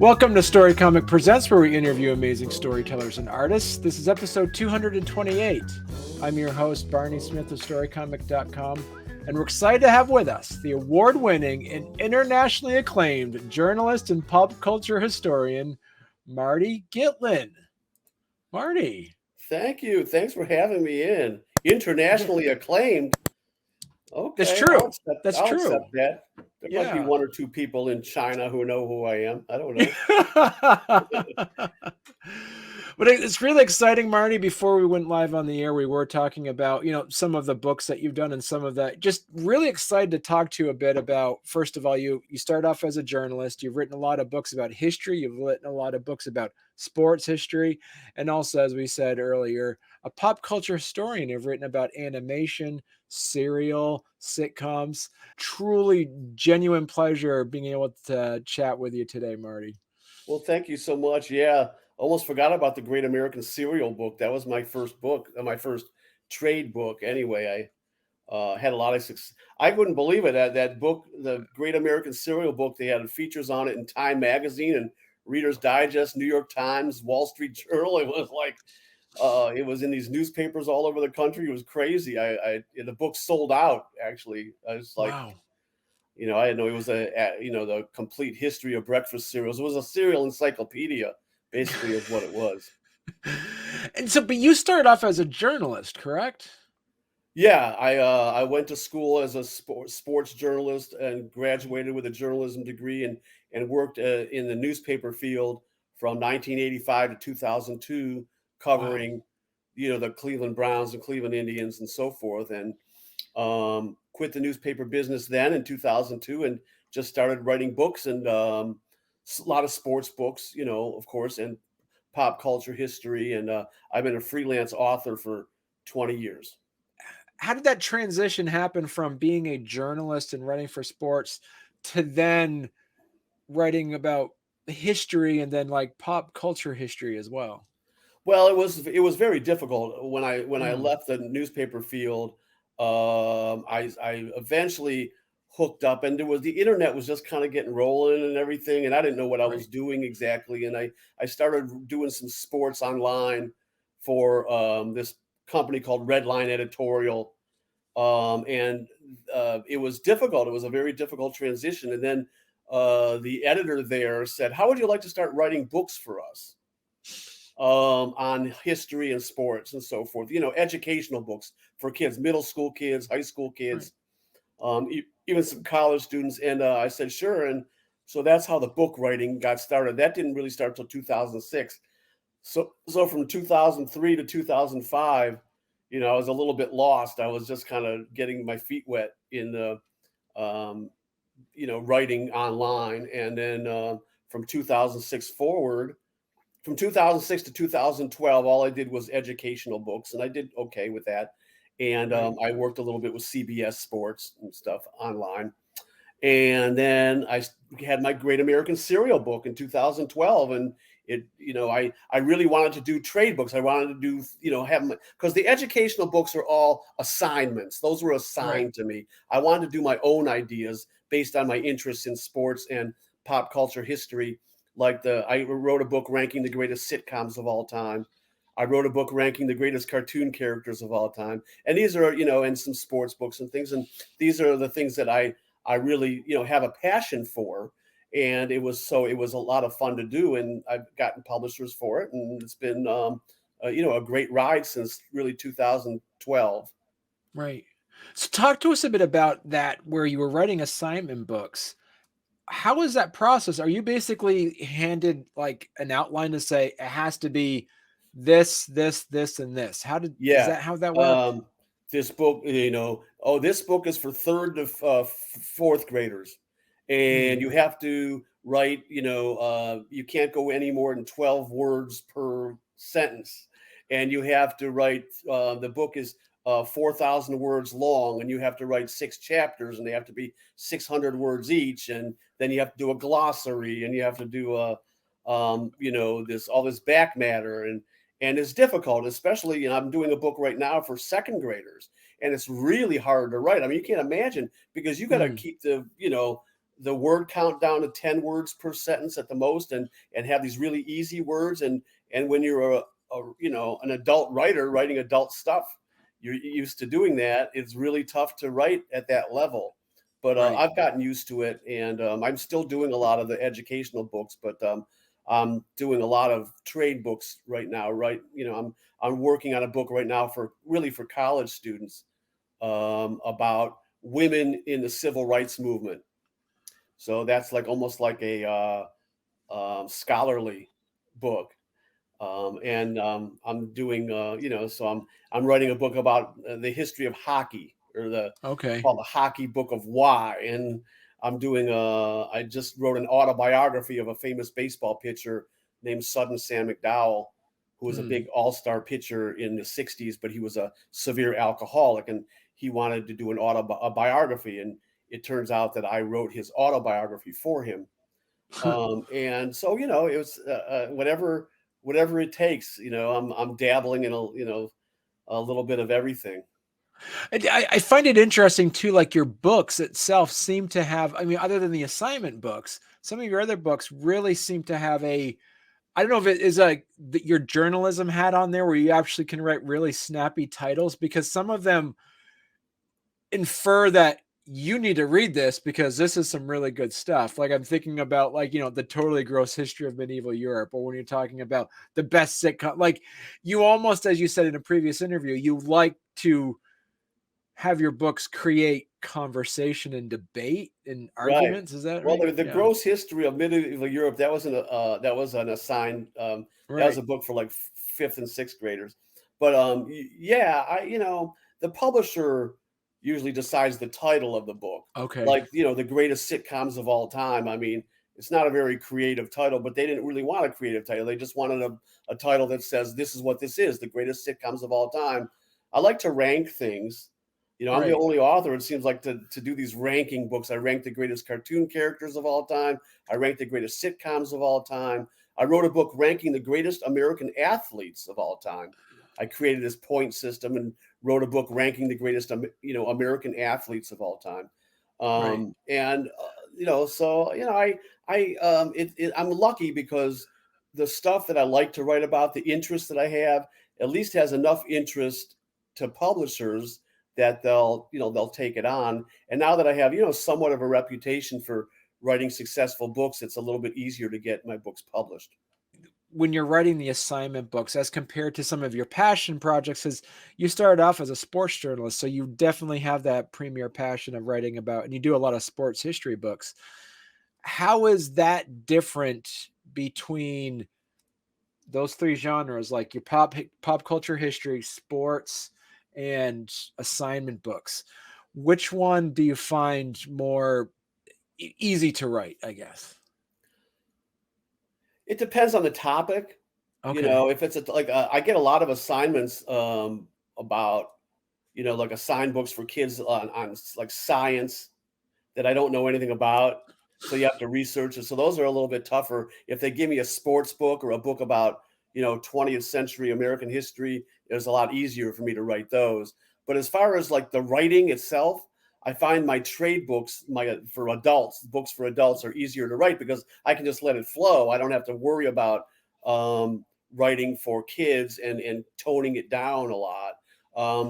Welcome to Storycomic Presents, where we interview amazing storytellers and artists. This is episode 228. I'm your host, Barney Smith of Storycomic.com, and we're excited to have with us the award-winning and internationally acclaimed journalist and pop culture historian, Marty Gitlin. Marty. Thank you. Thanks for having me in. Internationally acclaimed. Okay, That's true. I'll accept that. There might be Yeah. one or two people in China who know who I am. I don't know. But it's really exciting, Marty. Before we went live on the air, we were talking about, some of the books that you've done and some of that. Just really excited to talk to you a bit about, first of all, you start off as a journalist. You've written a lot of books about history. You've written a lot of books about sports history. And also, as we said earlier, a pop culture historian. You've written about animation, serial, sitcoms. Truly genuine pleasure being able to chat with you today, Marty. Well, thank you so much. Yeah, almost forgot about the Great American Serial book. That was my first book, my first trade book. Anyway, I had a lot of success. I wouldn't believe it. That book, the Great American Serial book, they had features on it in Time Magazine and Reader's Digest, New York Times, Wall Street Journal. It was like it was in these newspapers all over the country. It was crazy. The book sold out. Actually, I was like, Wow. I didn't know it was the complete history of breakfast cereals. It was a cereal encyclopedia, basically, is what it was. And so, but you started off as a journalist, correct? Yeah, I went to school as a sports journalist and graduated with a journalism degree and worked in the newspaper field from 1985 to 2002, covering the Cleveland Browns and Cleveland Indians and so forth, and quit the newspaper business then in 2002 and just started writing books and a lot of sports books, of course, and pop culture history, and I've been a freelance author for 20 years. How did that transition happen from being a journalist and writing for sports to then writing about history and then like pop culture history as well? Well, it was very difficult when I Mm, left the newspaper field. I eventually hooked up, and the internet was just kind of getting rolling and everything, and I didn't know what I was right. doing exactly. And I started doing some sports online for this company called Redline Editorial, and it was difficult. It was a very difficult transition, and then the editor there said, "How would you like to start writing books for us?" On history and sports and so forth. Educational books for kids, middle school kids, high school Right. kids, even some college students. And I said, sure. And so that's how the book writing got started. That didn't really start till 2006. So from 2003 to 2005, I was a little bit lost. I was just kind of getting my feet wet in the, um, writing online. And then from 2006 forward, from 2006 to 2012, all I did was educational books, and I did okay with that. And Right. I worked a little bit with CBS Sports and stuff online. And then had my Great American Serial book in 2012, and I really wanted to do trade books. I wanted to do have because the educational books are all assignments. Those were Right. assigned to me. I wanted to do my own ideas based on my interests in sports and pop culture history. I wrote a book ranking the greatest sitcoms of all time. I wrote a book ranking the greatest cartoon characters of all time. And these are, and some sports books and things. And these are the things that I really, have a passion for. And it was a lot of fun to do. And I've gotten publishers for it. And it's been, a great ride since really 2012. Right. So talk to us a bit about that where you were writing assignment books. How is that process? Are you basically handed like an outline to say it has to be this, this, this, and this? Is Yeah. that how that worked? Um, this book, this book is for third to fourth graders. And Hmm. you have to write, you can't go any more than 12 words per sentence. And you have to write, the book is 4,000 words long, and you have to write 6 chapters, and they have to be 600 words each. And then you have to do a glossary, and you have to do all this back matter. And it's difficult, especially, I'm doing a book right now for second graders, and it's really hard to write. I mean, you can't imagine, because you got to Mm, keep the word count down to 10 words per sentence at the most, and have these really easy words. And when you're an adult writer writing adult stuff, you're used to doing that. It's really tough to write at that level. But Right. I've gotten used to it, and I'm still doing a lot of the educational books, but I'm doing a lot of trade books right now. Right, I'm working on a book right now for college students, about women in the civil rights movement. So that's like almost like a scholarly book. And I'm doing, so I'm writing a book about the history of hockey, or it's Okay. called the Hockey Book of Why. And I just wrote an autobiography of a famous baseball pitcher named Sudden Sam McDowell, who was a Hmm. big all-star pitcher in the '60s, but he was a severe alcoholic, and he wanted to do a biography. And it turns out that I wrote his autobiography for him. And so, it was whatever it takes. I'm dabbling in a little bit of everything. I find it interesting too, like your books itself seem to have, I mean, other than the assignment books, some of your other books really seem to have I don't know if it is like your journalism hat on there where you actually can write really snappy titles, because some of them infer that you need to read this because this is some really good stuff. Like I'm thinking about, like, the totally gross history of medieval Europe, or when you're talking about the best sitcom, like you almost, as you said in a previous interview, you like to have your books create conversation and debate and Right. arguments. Is that Well, right? the Yeah. gross history of medieval Europe, that was an assigned, that was Right. a book for like fifth and sixth graders. But yeah, the publisher usually decides the title of the book. Okay. Like, the greatest sitcoms of all time. I mean, it's not a very creative title, but they didn't really want a creative title. They just wanted a title that says this is what this is, the greatest sitcoms of all time. I like to rank things. I'm the Right. only author, it seems like, to do these ranking books. I rank the greatest cartoon characters of all time. I rank the greatest sitcoms of all time. I wrote a book ranking the greatest American athletes of all time. I created this point system and wrote a book ranking the greatest, American athletes of all time. Right. And so I'm lucky because the stuff that I like to write about, the interest that I have, at least has enough interest to publishers that they'll take it on. And now that I have, somewhat of a reputation for writing successful books, it's a little bit easier to get my books published. When you're writing the assignment books as compared to some of your passion projects, because you started off as a sports journalist, so you definitely have that premier passion of writing about, and you do a lot of sports history books. How is that different between those three genres, like your pop culture history, sports, and assignment books? Which one do you find more easy to write, I guess? It depends on the topic. Okay. If it's I get a lot of assignments, about, like assigned books for kids on like science that I don't know anything about. So you have to research it. So those are a little bit tougher. If they give me a sports book or a book about, 20th century American history, it's a lot easier for me to write those. But as far as like the writing itself, I find my trade books, books for adults are easier to write because I can just let it flow. I don't have to worry about writing for kids and toning it down a lot.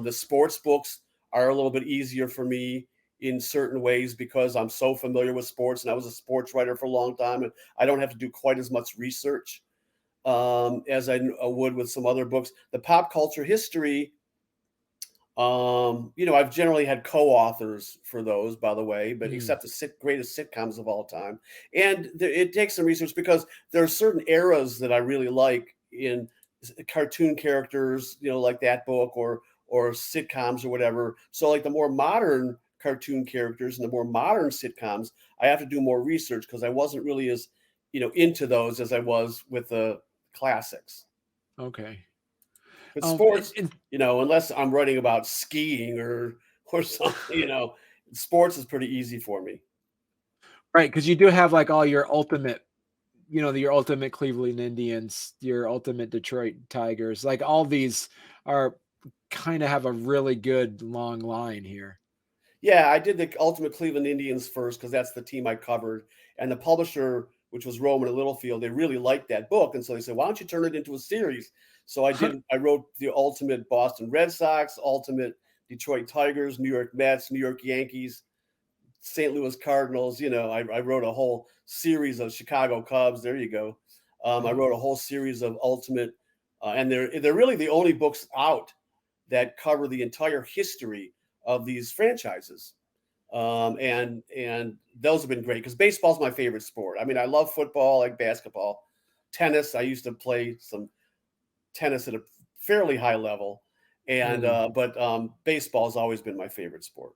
The sports books are a little bit easier for me in certain ways because I'm so familiar with sports and I was a sports writer for a long time, and I don't have to do quite as much research as I would with some other books. The pop culture history, I've generally had co-authors for those, by the way, but Mm, except the greatest sitcoms of all time. And it takes some research because there are certain eras that I really like in cartoon characters, like that book, or sitcoms or whatever. So like the more modern cartoon characters and the more modern sitcoms, I have to do more research because I wasn't really as, into those as I was with the classics. okay. But And, sports, and unless I'm writing about skiing or something, sports is pretty easy for me. right, because you do have like all your ultimate, your ultimate Cleveland Indians, your ultimate Detroit Tigers, like all these are kind of have a really good long line here. Yeah, I did the Ultimate Cleveland Indians first because that's the team I covered, and the publisher, which was Rowman and Littlefield, they really liked that book, and so they said, "Why don't you turn it into a series?" So I did. I wrote the Ultimate Boston Red Sox, Ultimate Detroit Tigers, New York Mets, New York Yankees, St. Louis Cardinals. I wrote a whole series of Chicago Cubs. There you go. I wrote a whole series of Ultimate, and they're really the only books out that cover the entire history of these franchises. And those have been great because baseball's my favorite sport. I mean, I love football, like basketball, tennis. I used to play some tennis at a fairly high level, and Mm. but baseball has always been my favorite sport.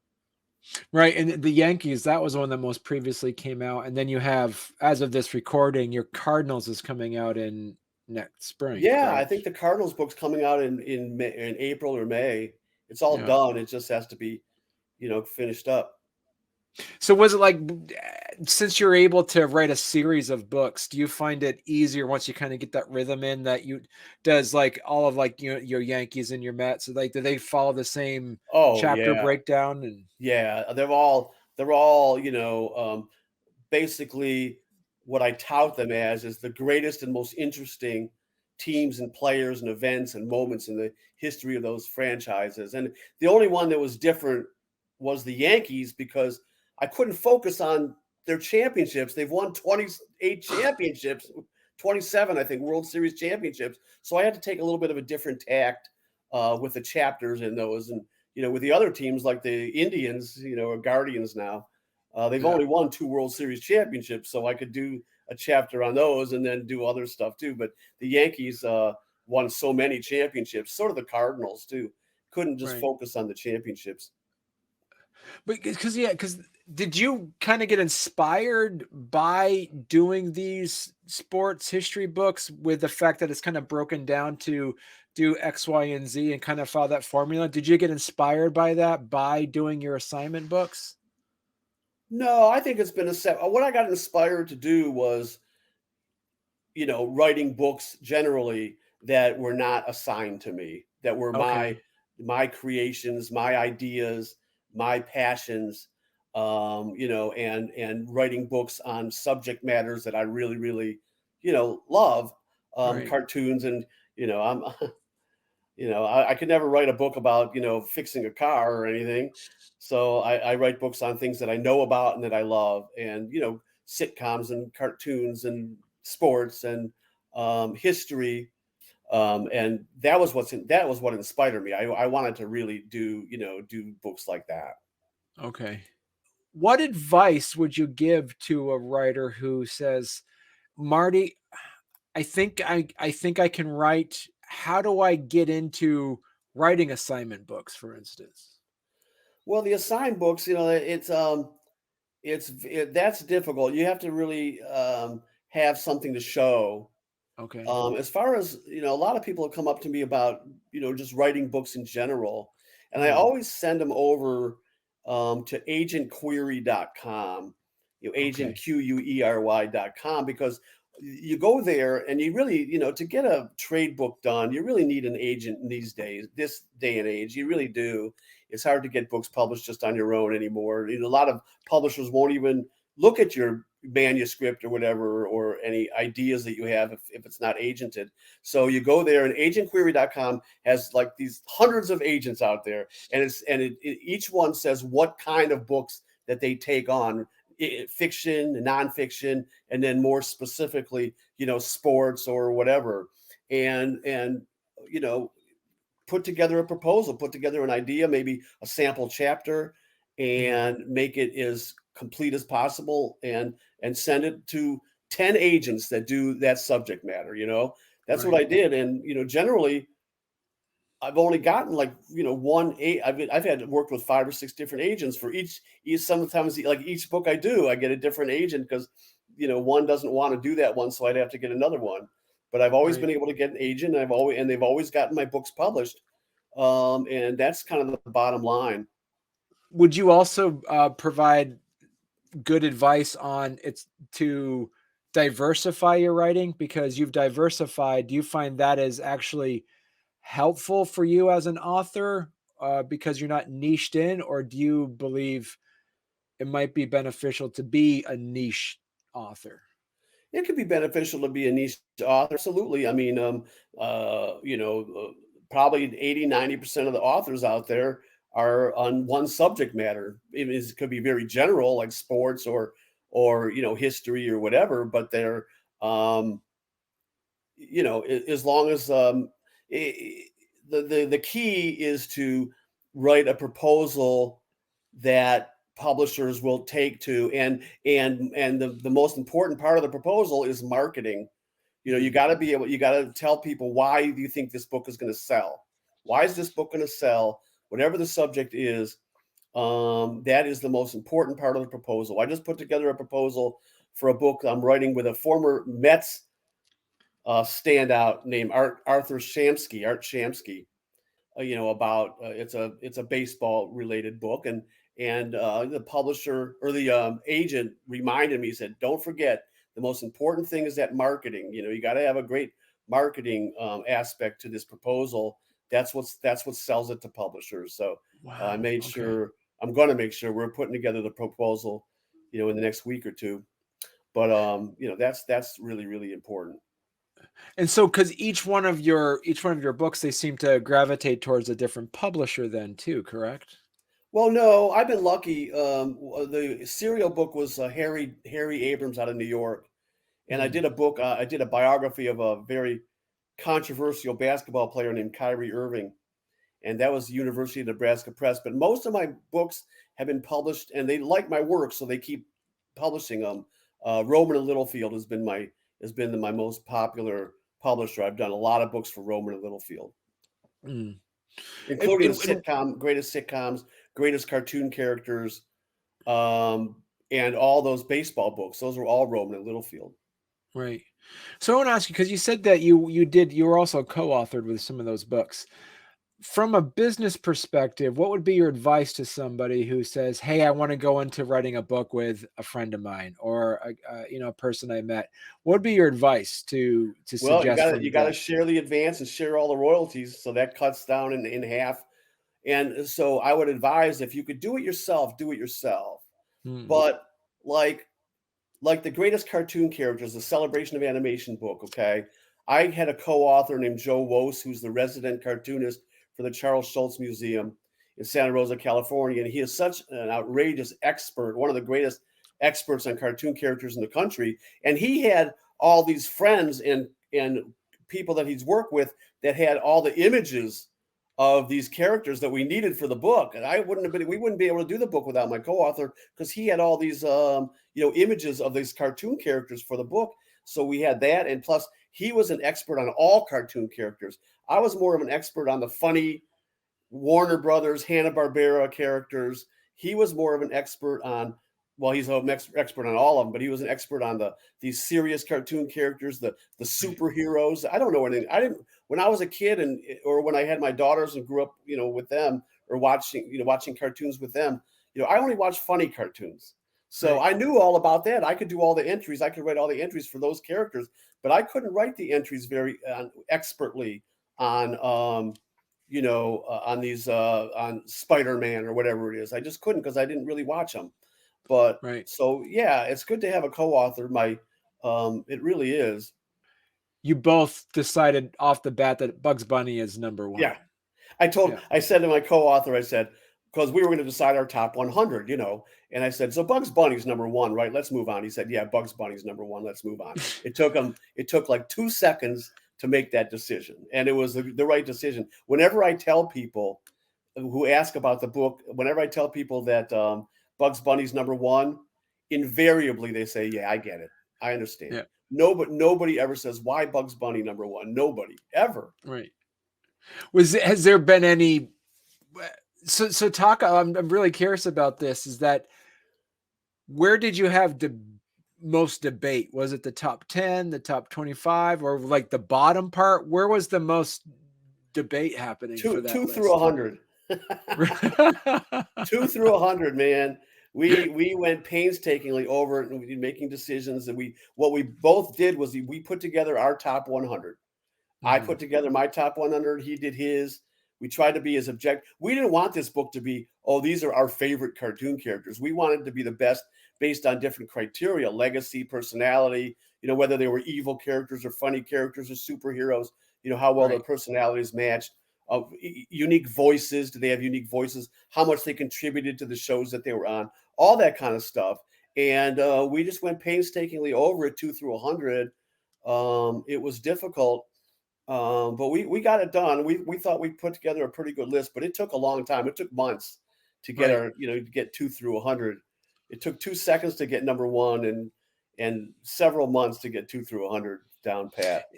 Right, and the Yankees, that was one that most previously came out, and then you have, as of this recording, your Cardinals is coming out in next spring, Yeah, I correct? think the Cardinals book's coming out in April or May. It's all Yeah. done. It just has to be finished up. So was it like, since you're able to write a series of books, do you find it easier once you kind of get that rhythm in that you does like all of like your Yankees and your Mets, like do they follow the same Oh chapter yeah, breakdown and yeah. They're all basically what I tout them as is the greatest and most interesting teams and players and events and moments in the history of those franchises. And the only one that was different was the Yankees because I couldn't focus on their championships. They've won 28 championships, 27, I think, World Series championships. So I had to take a little bit of a different tact with the chapters in those. And, with the other teams like the Indians, or Guardians now, they've yeah, only won 2 World Series championships, so I could do a chapter on those and then do other stuff too. But the Yankees won so many championships, sort of the Cardinals too. Couldn't just right. focus on the championships. But because did you kind of get inspired by doing these sports history books with the fact that it's kind of broken down to do X, Y, and Z and kind of follow that formula? Did you get inspired by that by doing your assignment books? No, I think it's been a set. What I got inspired to do was, writing books generally that were not assigned to me, that were my Okay, my creations, my ideas, my passions, and writing books on subject matters that I really, really, love, right. cartoons, and I'm I could never write a book about fixing a car or anything. So I write books on things that I know about and that I love, and sitcoms and cartoons and sports and history. And that was what inspired me. I wanted to really do books like that. Okay. What advice would you give to a writer who says, Marty, I think I can write. How do I get into writing assignment books, for instance? Well, the assigned books, that's difficult. You have to really have something to show. Okay. As far as a lot of people have come up to me about just writing books in general, and I Hmm. always send them over to agentquery.com, Okay. agentquery.com, because you go there and you really to get a trade book done, you really need an agent in this day and age. You really do. It's hard to get books published just on your own anymore. A lot of publishers won't even look at your manuscript or whatever, or any ideas that you have if it's not agented. So you go there, and agentquery.com has like these hundreds of agents out there, and each one says what kind of books that they take on, fiction, nonfiction, and then more specifically, sports or whatever. And you know put together a proposal, put together an idea, maybe a sample chapter, Hmm. and make it as complete as possible, and send it to 10 agents that do that subject matter. That's what Right. I did. And generally I've only gotten like one eight. I've had worked with 5 or 6 different agents for each. Sometimes like each book I do, I get a different agent because one doesn't want to do that one, so I'd have to get another one. But I've always Right. been able to get an agent, and they've always gotten my books published. And that's kind of the bottom line. Would you also provide good advice on it's to diversify your writing because you've diversified? Do you find that is actually helpful for you as an author, because you're not niched in, or do you believe it might be beneficial to be a niche author? It could be beneficial to be a niche author. Absolutely. I mean, probably 80, 90% of the authors out there are on one subject matter. It could be very general, like sports or history or whatever, but they're, um, as long as I the key is to write a proposal that publishers will take to, and the most important part of the proposal is marketing. You Mm. got to be able, you got to tell people, why do you think this book is going to sell? Why is this book going to sell? Whatever the subject is, that is the most important part of the proposal. I just put together a proposal for a book I'm writing with a former Mets standout named Arthur Shamsky, Art Shamsky. About it's a baseball related book, and the publisher or the agent reminded me. He said, "Don't forget, the most important thing is that marketing. You got to have a great marketing aspect to this proposal. That's what sells it to publishers." So I Wow. made Okay. sure I'm going to make sure we're putting together the proposal, in the next week or two. But that's really really important. And so, because each one of your books, they seem to gravitate towards a different publisher, then too, correct? Well, no, I've been lucky. The serial book was Harry Abrams out of New York, and I Mm. did a book. I did a biography of a very controversial basketball player named Kyrie Irving, and that was the University of Nebraska Press. But most of my books have been published, and they like my work, so they keep publishing them. Rowman and Littlefield has been my most popular publisher. I've done a lot of books for Rowman and Littlefield, Mm. And, including and, and greatest sitcoms, greatest cartoon characters, and all those baseball books. Those were all Rowman and Littlefield. right. So I want to ask you, because you said that you were also co-authored with some of those books. From a business perspective, what would be your advice to somebody who says, "Hey, I want to go into writing a book with a friend of mine or a person I met"? What would be your advice to Well, you suggest got to you from got to that? share the advance and share all the royalties, so that cuts down in half. And so I would advise, if you could do it yourself, do it yourself. Mm. But like like the greatest cartoon characters, the Celebration of Animation book. Okay, I had a co-author named Joe Wose, who's the resident cartoonist for the Charles Schultz Museum in Santa Rosa, California, and he is such an outrageous expert, one of the greatest experts on cartoon characters in the country. And he had all these friends and people that he's worked with that had all the images of these characters that we needed for the book. And we wouldn't be able to do the book without my co-author, because he had all these images of these cartoon characters for the book. So we had that, and plus he was an expert on all cartoon characters. I was more of an expert on the funny Warner Brothers, Hanna-Barbera characters. He was more of an expert on, well, he's an expert on all of them, but he was an expert on these serious cartoon characters, the Right. superheroes. I don't know anything. I didn't When I was a kid, or when I had my daughters and grew up, with them, or watching cartoons with them. I only watched funny cartoons. So Right. I knew all about that. I could do all the entries. I could write all the entries for those characters, but I couldn't write the entries very expertly on on these on Spider-Man or whatever it is. I just couldn't, because I didn't really watch them. But Right. so yeah, it's good to have a co-author. It really is. You both decided off the bat that Bugs Bunny is number Yeah. one. Yeah. I said to my co-author, I said, because we were going to decide our top 100, and I said, so Bugs Bunny's number one, right? Let's move on. He said, yeah, Bugs Bunny's number one. Let's move on. It took like 2 seconds to make that decision. And it was the right decision. Whenever I tell people who ask about the book, whenever I tell people that Bugs Bunny's number one, invariably they say, yeah, I get it. I understand. Yeah. Nobody ever says, why Bugs Bunny number one? Nobody ever. Right. Has there been any so talk I'm really curious about this, is that where did you have most debate? Was it the top 10, the top 25, or like the bottom part? Where was the most debate happening for that Two through a list? hundred. Two through a hundred, man. We went painstakingly over it, and we making decisions. And what we both did was we put together our top 100. I Mhm. put together my top 100. He did his. We tried to be as objective. We didn't want this book to be, oh, these are our favorite cartoon characters. We wanted to be the best based on different criteria: legacy, personality, whether they were evil characters or funny characters or superheroes, how well their Right. personalities matched. Unique voices. Do they have unique voices? How much they contributed to the shows that they were on? All that kind of stuff. And we just went painstakingly over it, 2 through 100. It was difficult, but we got it done. We thought we put together a pretty good list, but it took a long time. It took months to get Right. our, to get 2 through 100. It took 2 seconds to get number one, and several months to get 2 through 100 down pat.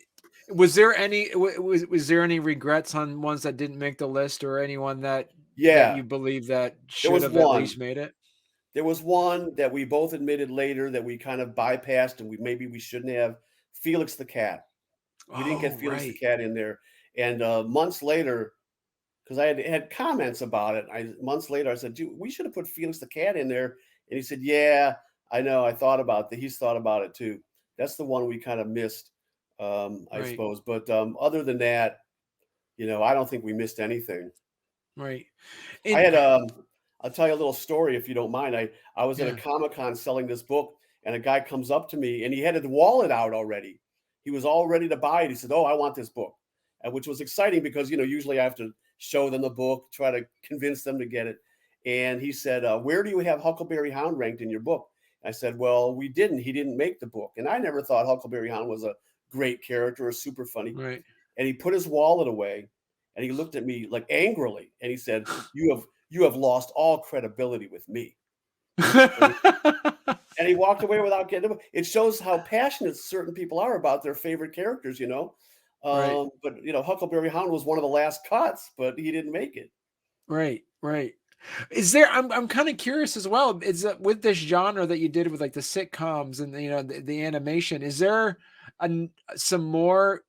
Was there any was there any regrets on ones that didn't make the list, or anyone that Yeah, you believe that there should was have at one. least made it? There was one that we both admitted later that we kind of bypassed, and we shouldn't have. Felix the cat. We didn't get Oh, Felix the right. cat in there, and months later, because I had comments about it. Months later, I said, "Dude, we should have put Felix the cat in there." And he said, "Yeah, I know. I thought about that. He's thought about it too." That's the one we kind of missed, I Right. suppose. But other than that, I don't think we missed anything. Right. I And had I'll tell you a little story if you don't mind. I was at a yeah. Comic-Con selling this book, and a guy comes up to me, and he had his wallet out already. He was all ready to buy it. He said, "Oh, I want this book," which was exciting because usually I have to show them the book, try to convince them to get it. And he said, "Where do you have Huckleberry Hound ranked in your book?" I said, "Well, we didn't. He didn't make the book, and I never thought Huckleberry Hound was a great character or super funny." Right. And he put his wallet away, and he looked at me like angrily, and he said, "You have lost all credibility with me." And he walked away without getting it. It shows how passionate certain people are about their favorite characters. Right. But Huckleberry Hound was one of the last cuts, but he didn't make it. Right. Right. Is there I'm kind of curious as well, is that with this genre that you did with like the sitcoms and the animation, is there some more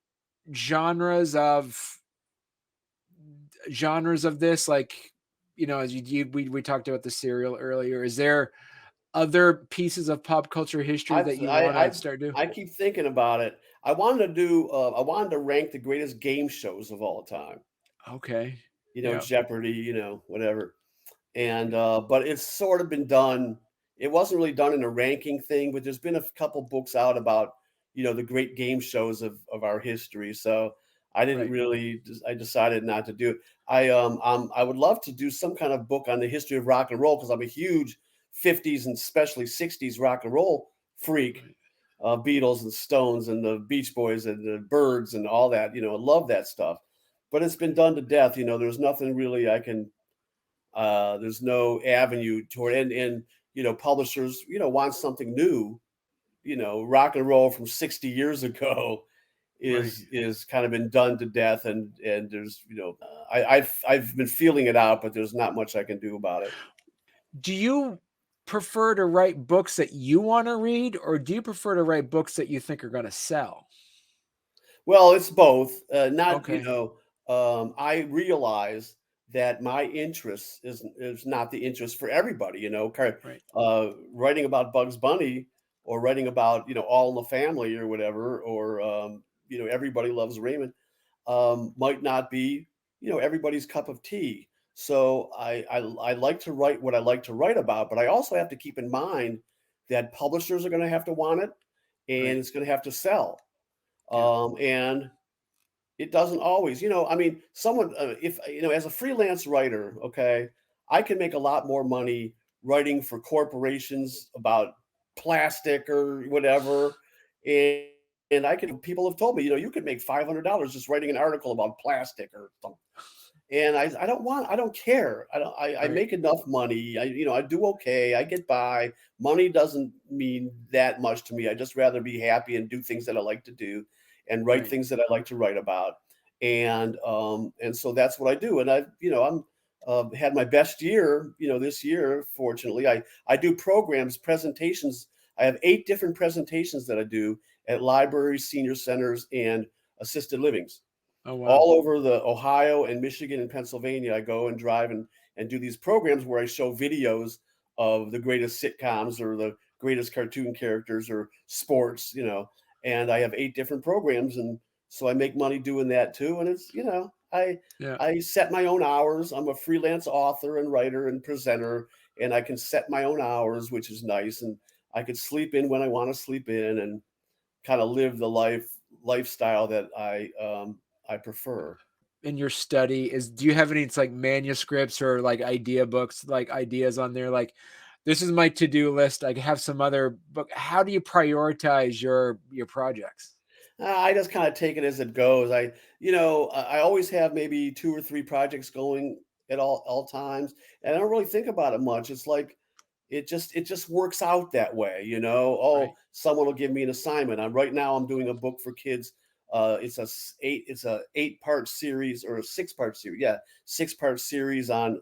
genres of this, like, as we talked about the serial earlier, is there other pieces of pop culture history I've that you I want to I start doing? I keep thinking about it. I wanted to rank the greatest game shows of all time. Okay. Yeah. Jeopardy, whatever. And but it's sort of been done. It wasn't really done in a ranking thing, but there's been a couple books out about the great game shows of our history. So I didn't Right. really. I decided not to do it. I would love to do some kind of book on the history of rock and roll because I'm a huge '50s and especially '60s rock and roll freak. Right. Beatles and Stones and the Beach Boys and the Birds and all that. I love that stuff. But it's been done to death. There's nothing really I can there's no avenue toward, and publishers want something new. Rock and roll from 60 years ago Right. is kind of been done to death, and there's I've been feeling it out, but there's not much I can do about it. Do you prefer to write books that you want to read, or do you prefer to write books that you think are going to sell? Well, it's both. Not, Okay. I realize that my interest is not the interest for everybody. Right. Writing about Bugs Bunny or writing about All in the Family or whatever, or Everybody Loves Raymond, might not be everybody's cup of tea. So I like to write what I like to write about, but I also have to keep in mind that publishers are going to have to want it, and Right. it's going to have to sell. Yeah. And it doesn't always, I mean, someone, if, as a freelance writer, okay, I can make a lot more money writing for corporations about plastic or whatever. And, people have told me, you could make $500 just writing an article about plastic or something. And I don't care. I Right. make enough money. I do okay. I get by. Money doesn't mean that much to me. I just rather be happy and do things that I like to do and write Right. things that I like to write about. And so that's what I do. And I'm had my best year, this year, fortunately. I do programs, presentations. I have 8 different presentations that I do at libraries, senior centers, and assisted livings Oh, wow. all over the Ohio and Michigan and Pennsylvania. I go and drive and do these programs where I show videos of the greatest sitcoms or the greatest cartoon characters or sports. And I have 8 different programs, and so I make money doing that too. And it's I Yeah. I set my own hours. I'm a freelance author and writer and presenter, and I can set my own hours, which is nice. And I could sleep in when I want to sleep in, and kind of live the lifestyle that I prefer. In your study, is do you have any, it's like manuscripts or like idea books, like ideas on there, like this is my to-do list, I have some other book, how do you prioritize your projects? I just kind of take it as it goes. I always have maybe two or three projects going at all times, and I don't really think about it much. It's like it just works out that way, you know. Oh, Right. someone will give me an assignment. Right now I'm doing a book for kids. It's a 8-part series or a 6-part series. Yeah, 6-part series on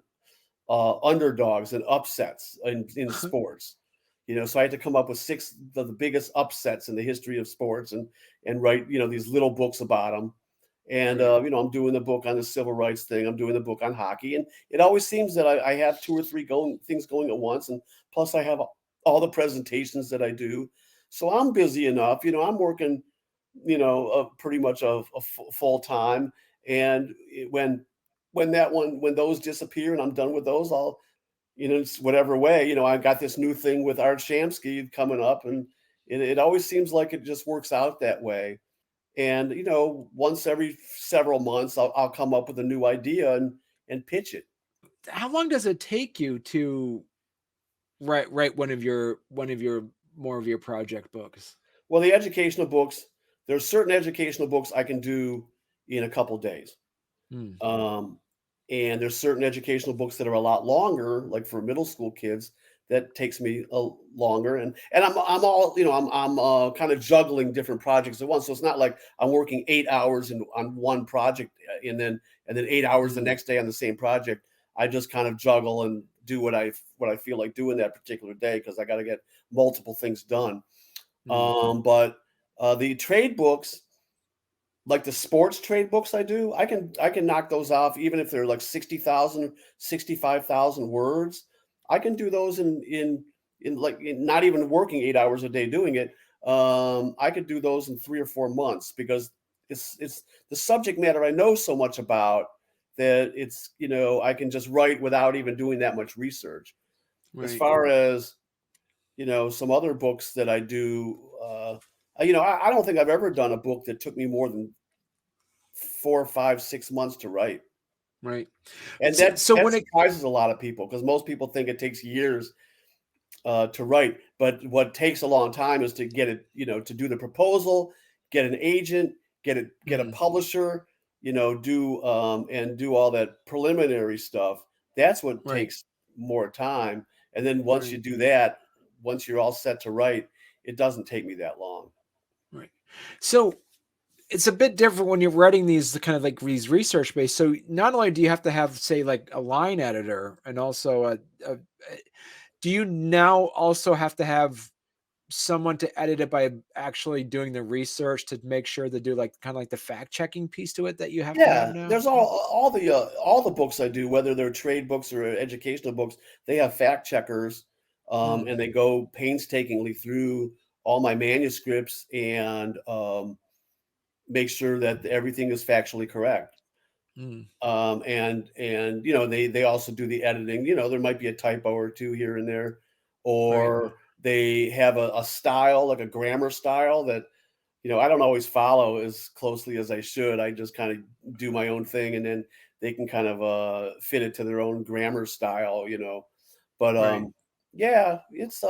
underdogs and upsets in sports. So I had to come up with six of the biggest upsets in the history of sports, and write these little books about them. And Right. I'm doing the book on the civil rights thing. I'm doing the book on hockey, and it always seems that I have two or three things going at once, and plus I have all the presentations that I do. So I'm busy enough. I'm working, pretty much full time. And when those disappear and I'm done with those, I'll it's whatever way. I've got this new thing with Art Shamsky coming up, and it always seems like it just works out that way. And once every several months, I'll come up with a new idea and pitch it. How long does it take you to write one of your more of your project books? Well, the educational books, there's certain educational books I can do in a couple days. Hmm. Um, and there's certain educational books that are a lot longer, like for middle school kids, that takes me longer. And I'm all I'm kind of juggling different projects at once. So it's not like I'm working 8 hours on one project, and then 8 hours the Hmm. next day on the same project. I just kind of juggle and do what I feel like doing that particular day, because I got to get multiple things done. Hmm. But the trade books, like the sports trade books I can knock those off, even if they're like 60,000, 65,000 words. I can do those not even working 8 hours a day doing it. I could do those in 3 or 4 months, because it's the subject matter I know so much about, that I can just write without even doing that much research. As Right. far as some other books that I do, I don't think I've ever done a book that took me more than 4, 5, 6 months to write. Right. And So, that so that when it surprises a lot of people, because most people think it takes years to write. But what takes a long time is to get it, to do the proposal, get an agent, get a Hmm. publisher, do all that preliminary stuff. That's what Right. takes more time. And then once you Right. do that, once you're all set to write, it doesn't take me that long. Right. So it's a bit different when you're writing these kind of like these research based. So not only do you have to have, say, like a line editor and also a do you now also have to have someone to edit it by actually doing the research to make sure to do like kind of like the fact checking piece to it that you have to have Yeah, now? there's all the books I do, whether they're trade books or educational books, they have fact checkers, Mm, and they go painstakingly through all my manuscripts, and make sure that everything is factually correct. mm, And they also do the editing. There might be a typo or two here and there, right, or they have a style, like a grammar style, that I don't always follow as closely as I should. I just kind of do my own thing, and then they can kind of fit it to their own grammar style. But right. yeah, once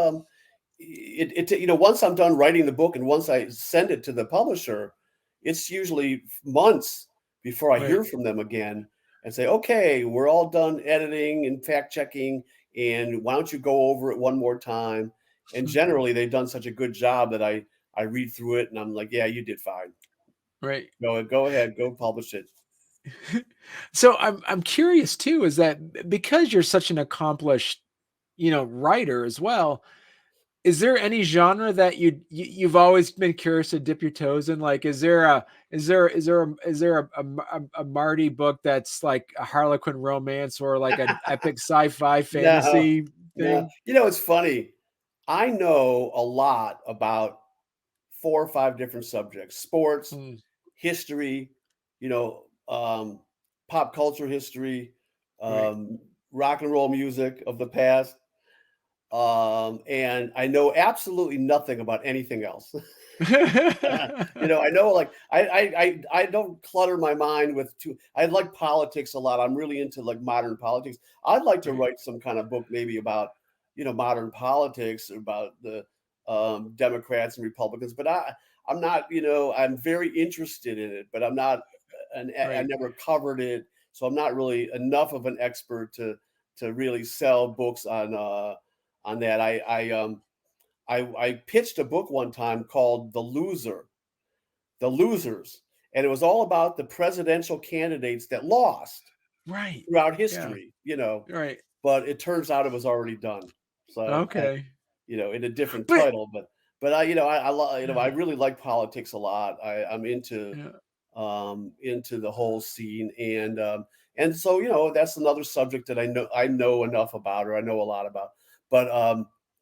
I'm done writing the book and once I send it to the publisher, it's usually months before I Right. hear from them again and say, okay, we're all done editing and fact checking, and why don't you go over it one more time? And generally they've done such a good job that I read through it and I'm like, yeah, you did fine. Right. Go ahead, go publish it. So I'm curious too, is that because you're such an accomplished, writer as well, is there any genre that you've always been curious to dip your toes in? Like, is there a Marty book that's like a Harlequin romance or like an epic sci-fi No, fantasy no. thing? It's funny. I know a lot about 4 or 5 different subjects: sports, Mm, history, you know, um, pop culture history, Right. rock and roll music of the past, and I know absolutely nothing about anything else. I know, like, I don't clutter my mind with too. I like politics a lot. I'm really into like modern politics. I'd like to Right. write some kind of book maybe about modern politics, about the Democrats and Republicans. But I'm not. I'm very interested in it, but I'm not. And I Right. never covered it, so I'm not really enough of an expert to really sell books on that. I pitched a book one time called The Losers, and it was all about the presidential candidates that lost Right. throughout Yeah. history, Right. but it turns out it was already done. So, Okay. in a different But title, but I yeah. really like politics a lot. I'm Yeah. into the whole scene, and so that's another subject that I know enough about, or I know a lot about. But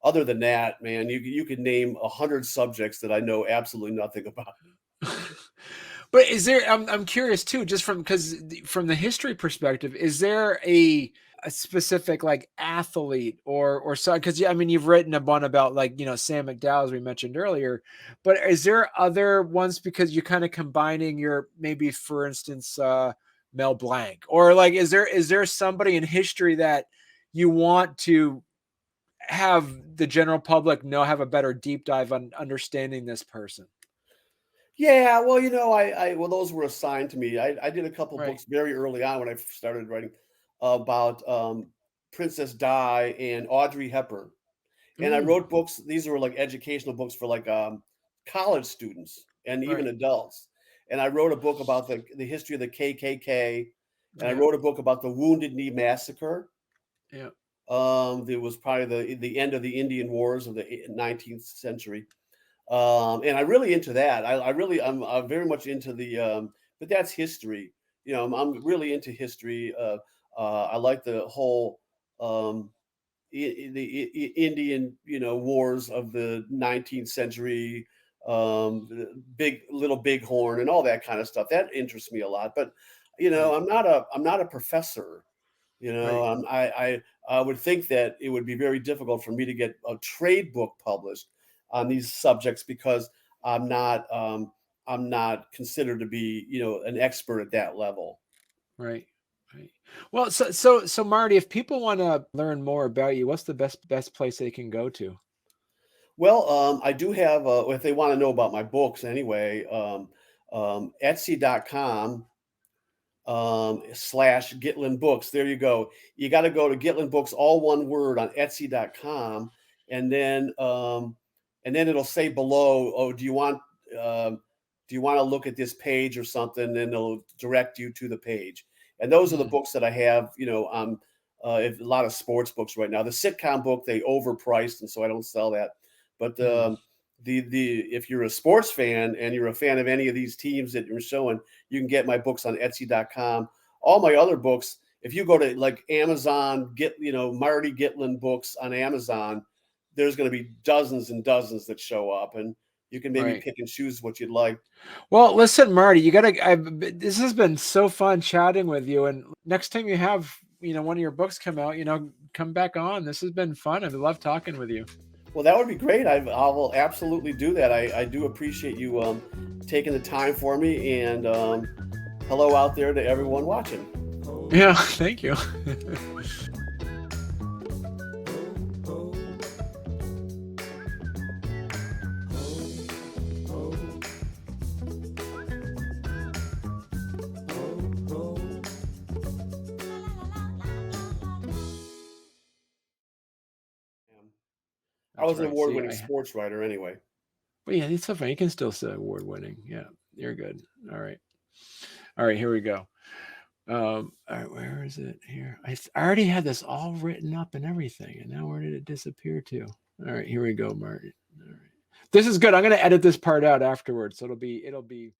other than that, man, you could name 100 subjects that I know absolutely nothing about. But is there? I'm curious too, just from the history perspective, is there a specific like athlete or so? Because I mean, you've written a one about like Sam McDowell as we mentioned earlier, but is there other ones because you're kind of combining your maybe for instance Mel Blanc or like is there somebody in history that you want to have the general public have a better deep dive on understanding this person? Yeah, well, well, those were assigned to me. I did a couple Right. books very early on when I started writing about Princess Di and Audrey Hepburn, and I Ooh. wrote books. These were like educational books for like college students and even Right. adults. And I wrote a book about the history of the KKK, and I Yeah. wrote a book about the Wounded Knee Massacre. Yeah. There was probably the end of the Indian Wars of the 19th century, and I'm really into that. I'm very much into but that's history. I'm really into history. I like the whole um, Indian, wars of the 19th century, the big little bighorn and all that kind of stuff. That interests me a lot. But Right. I'm not a professor. Right. I would think that it would be very difficult for me to get a trade book published on these subjects because I'm not I'm not considered to be an expert at that level. Right. Right. Well, so Marty, if people want to learn more about you, what's the best place they can go to? Well, I do have if they want to know about my books anyway, Etsy.com slash Gitlin Books. There you go. You got to go to Gitlin Books, all one word, on Etsy.com, and then it'll say below, oh, do you want to look at this page or something? And it'll direct you to the page. And those are the Hmm. books that I have. A lot of sports books right now. The sitcom book they overpriced, and so I don't sell that. But Hmm. the if you're a sports fan and you're a fan of any of these teams that you're showing, you can get my books on Etsy.com. All my other books, if you go to like Amazon, get Marty Gitlin books on Amazon, there's going to be dozens and dozens that show up, and you can maybe Right. pick and choose what you'd like. Well, listen, Marty, you gotta. This has been so fun chatting with you, and next time you have one of your books come out, come back on. This has been fun. I love talking with you. Well, that would be great. I will absolutely do that. I do appreciate you taking the time for me, and hello out there to everyone watching. Yeah. Thank you. I That's was an right. See, award-winning sports writer anyway. but yeah, it's so fun. You can still say award winning. Yeah, you're good. All right. All right. Here we go. All right, where is it here? I already had this all written up and everything, and now where did it disappear to? All right, here we go, Martin. All right, this is good. I'm gonna edit this part out afterwards, so it'll be